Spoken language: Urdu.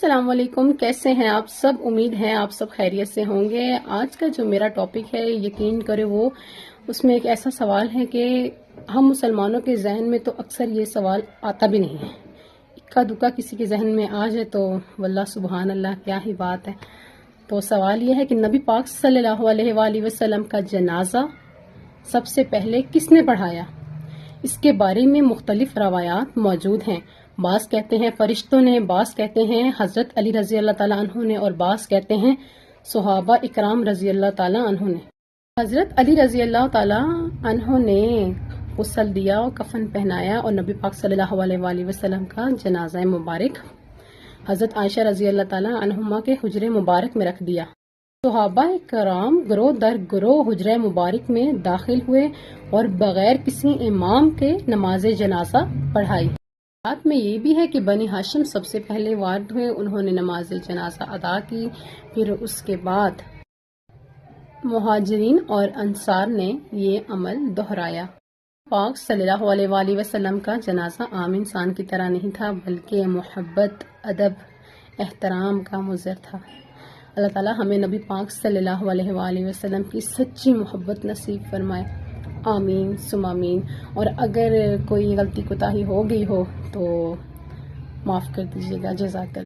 السلام علیکم، کیسے ہیں آپ سب؟ امید ہے آپ سب خیریت سے ہوں گے۔ آج کا جو میرا ٹاپک ہے، یقین کرے وہ اس میں ایک ایسا سوال ہے کہ ہم مسلمانوں کے ذہن میں تو اکثر یہ سوال آتا بھی نہیں ہے۔ اکا دکا کسی کے ذہن میں آ جائے تو واللہ سبحان اللہ، کیا ہی بات ہے۔ تو سوال یہ ہے کہ نبی پاک صلی اللہ علیہ وآلہ وسلم کا جنازہ سب سے پہلے کس نے پڑھایا؟ اس کے بارے میں مختلف روایات موجود ہیں۔ بعض کہتے ہیں فرشتوں نے، بعض کہتے ہیں حضرت علی رضی اللہ تعالیٰ عنہ نے، اور بعض کہتے ہیں صحابہ اکرام رضی اللہ تعالیٰ عنہ نے۔ حضرت علی رضی اللہ تعالیٰ عنہ نے غسل دیا اور کفن پہنایا اور نبی پاک صلی اللہ علیہ وآلہ وسلم کا جنازہ مبارک حضرت عائشہ رضی اللہ تعالیٰ عنہما کے حجرے مبارک میں رکھ دیا۔ صحابہ کرام گروہ در گروہ حجرہ مبارک میں داخل ہوئے اور بغیر کسی امام کے نماز جنازہ پڑھائی۔ بات میں یہ بھی ہے کہ بنی ہاشم سب سے پہلے وارد ہوئے، انہوں نے نماز جنازہ ادا کی، پھر اس کے بعد مہاجرین اور انصار نے یہ عمل دہرایا۔ پاک صلی اللہ علیہ وآلہ وسلم کا جنازہ عام انسان کی طرح نہیں تھا، بلکہ محبت، ادب، احترام کا مظہر تھا۔ اللہ تعالیٰ ہمیں نبی پاک صلی اللہ علیہ وآلہ وسلم کی سچی محبت نصیب فرمائے، آمین ثم آمین۔ اور اگر کوئی غلطی کوتاہی ہو گئی ہو تو معاف کر دیجیے گا، جزاک اللہ۔